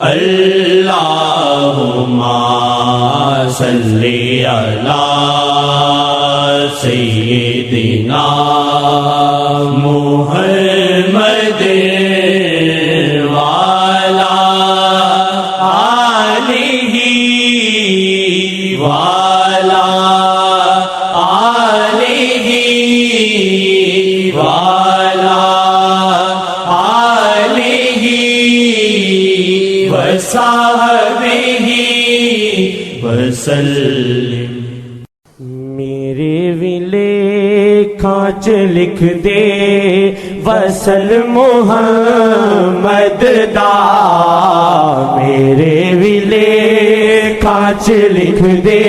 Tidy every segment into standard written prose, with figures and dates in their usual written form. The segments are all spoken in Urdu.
اللہم صلی علی سیدنا محمد وعلی آلہ وعلی آلہ وعلی آلہ وصحبہ وسلم۔ میرے ویلے کانچ لکھ دے وصل محمد دا، میرے ویلے کانچ لکھ دے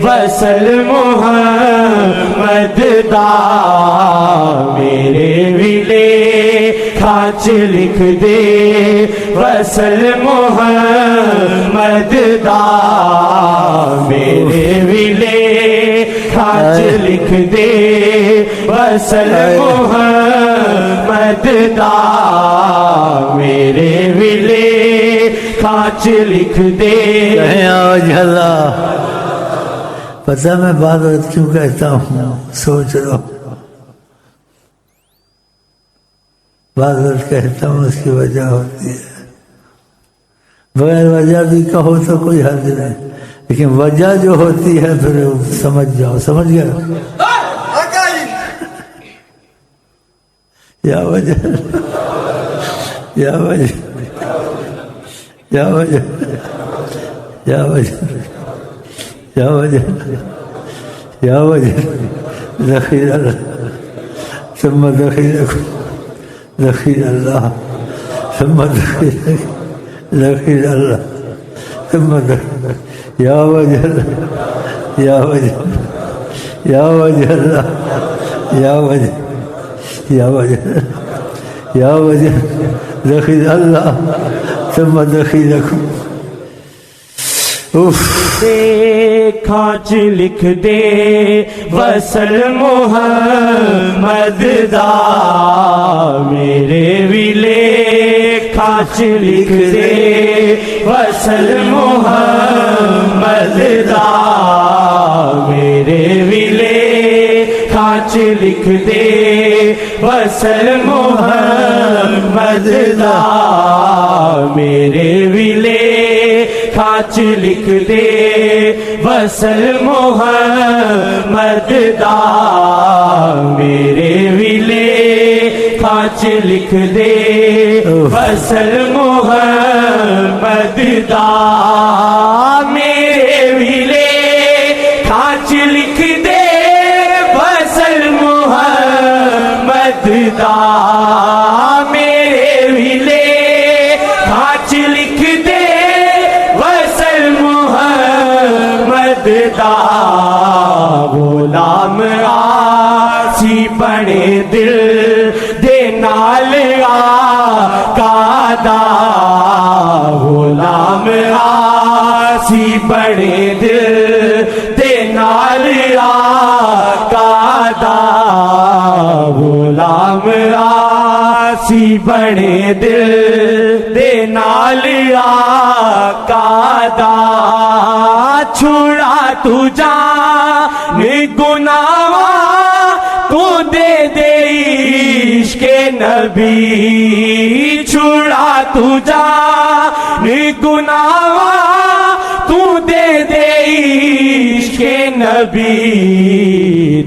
وصل محمد دا، میرے ویلے کانچ لکھ دے وصل محمد دا، میرے ویلے کانچ لکھ دے وصل محمد دا، میرے ویلے کانچ لکھ دے۔ اللہ پتہ میں بات کیوں کہتا ہوں، سوچ رہا ہوں بات کہتا ہوں، اس کی وجہ ہوتی ہے، بغیر وجہ بھی کہو تو کوئی حرج نہیں، لیکن وجہ جو ہوتی ہے پھر سمجھ جاؤ، سمجھ گیا؟ یا وجہ یا وجہ یا وجہ یا وجہ یا وجہ یا وجہ ذخیر اللہ ثم ذخیرکم ذخیر اللہ ثم ذخیر اللہ ثم یا وجہ یا وجہ یا وجہ اللہ یا وجہ یا وجہ یا وجہ ذخیر اللہ ثم ذخیرکم۔ کانچ لکھ دے وصل محمد دا، میرے ویلے کانچ لکھ دے وصل محمد دا، میرے ویلے کانچ لکھ دے وصل محمد دا، میرے ویلے کانچ لکھ دے وصل محمد دا، میرے ویلے کانچ لکھ دے وصل محمد دا، میرے ویلے کانچ لکھ دے وصل محمد دا، میرے ویلے کانچ لکھ دے وصل محمد دا، غلام آسی بنے دل دے نال آقا دا، غلام آسی بنے دل دے نال آقا دا، غلام آسی بنے دل دے نال آقا دا، چھڑا تو جان گناہ تو دے دے عشق نبی، چھڑا تو جان گناہ تو دے دے عشق نبی،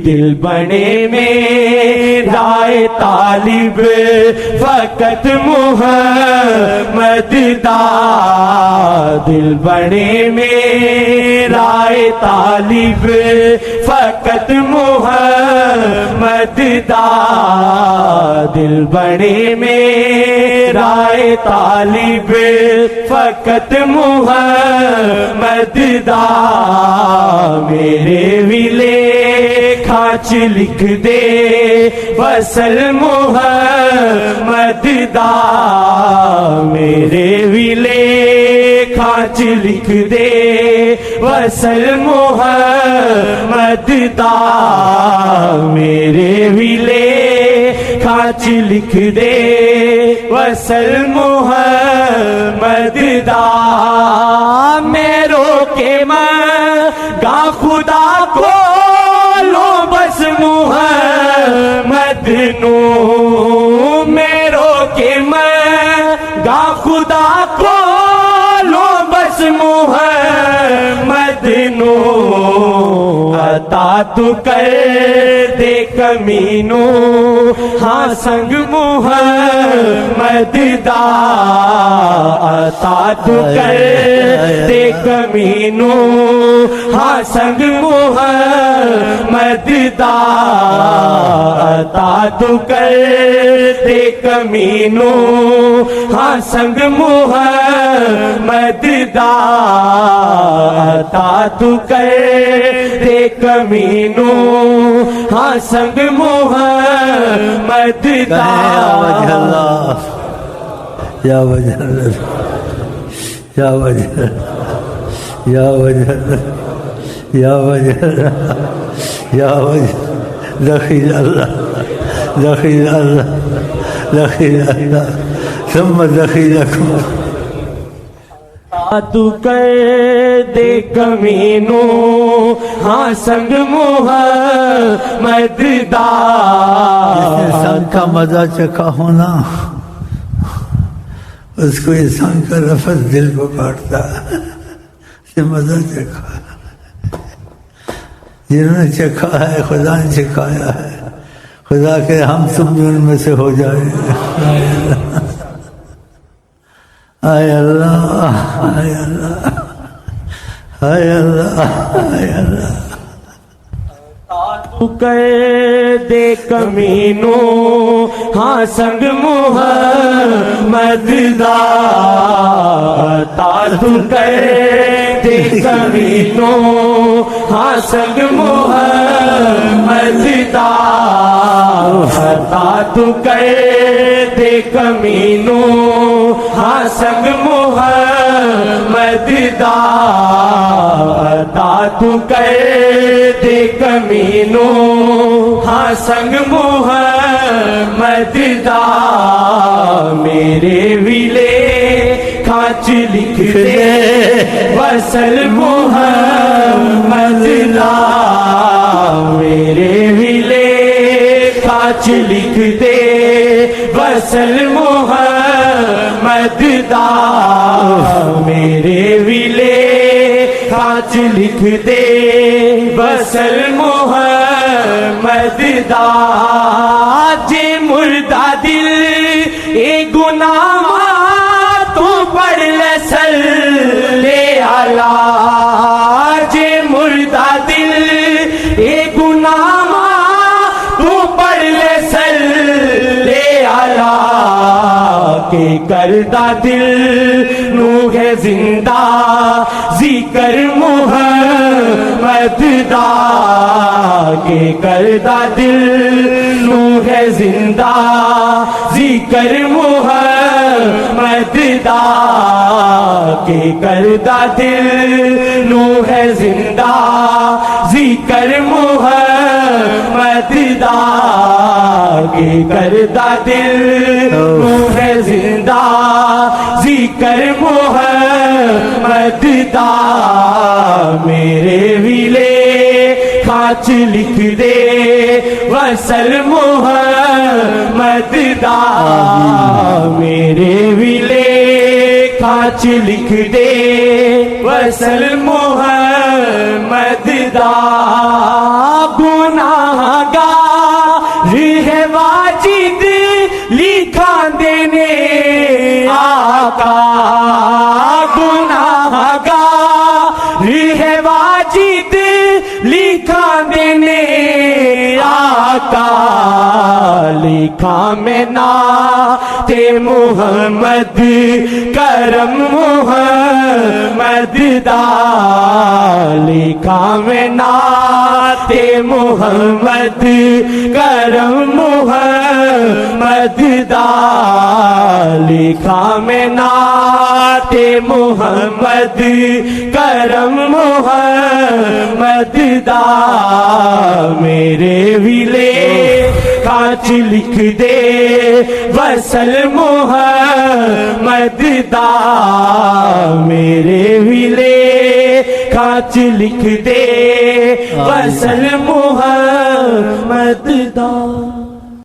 دل بنے میرا طالب فقط محمد دا، دل بنے میرا طالب فقط محمد دا، دل بنے میرا طالب فقط محمد دا، میرے ویلے کانچ لکھ دے وصل محمد دا، میرے ویلے کانچ لکھ دے وصل محمد دا، میرے ویلے کھانچ لکھ دے وصل محمد دا میں رو کے منگا خدا کو لو بس محمد نو میں رو کے منگا خدا کو لو بس محمد نو عطا تو کر دے کمینو ہاں سنگ محمد دا عطا تو کر دے کمینو ہاں سنگ محمد دا عطا تو کر دے کمینو ہاں سنگ محمد دا عطا تو کر دے کمینو ہاں سنگ محمد دا یا وجہ اللہ یا وجہ یا وجہ یا وجہ یا وجہ دخیل اللہ دخیل اللہ دخیل اللہ ثم دخیلکم تو کر دے کمینو ہاں سنگ محمد دا انسان کا مزہ چکھا ہونا اس کو انسان کا لفظ دل کو کاٹتا ہے سے مزہ چکھا جنہوں نے چکھا ہے خدا نے چکھایا ہے خدا کہ ہم تم بھی ان میں سے ہو جائے آئے اللہ آئے اللہ آئے اللہ آئے اللہ تو کر دے کمینو ہاں سنگ محمد دا عطا تو کر دے کمینو ہاں سنگ محمد دا عطا تو کر دے کمینو ہاں سنگ محمد دا عطا تو کر دے کمینو ہاں سنگ محمد دا میرے ویلے کھانچ لکھ دے وصل محمد دا میرے ویلے کھانچ لکھ دے وصل محمد دا میرے ویلے کھانچ لکھ دے وصل محمد دا جے مردہ دل اے گناہ تو پڑھ لے صلی اللہ جے مردہ دل اے گناہ تو پڑھ لے صلی اللہ کہ کردہ دل نو ہے زندہ ذکر محمد دا کہ کردہ دل نو ہے زندہ ذکر محمد دا کہ کردہ دل نو ہے زندہ ذکر محمد دا کہ کردہ دل نو ہے زندہ ذکر محمد دا میرے ویلے کھانچ لکھ دے وصل محمد دا میرے ویلے کھانچ لکھ دے وصل محمد دا گناہ گار ہے واجد لکھا دینے آقا گناہ گار ہے واجد لکھا دینے آقا لکھا میں نعت محمد کرم محمد دا لکھا میں نعت محمد کرم محمد دا لکھا میں نعت محمد کرم محمد دا میرے ویلے کاچ لکھ دے وصل محمد دا میرے ویلے کاچ لکھ دے وصل محمد دا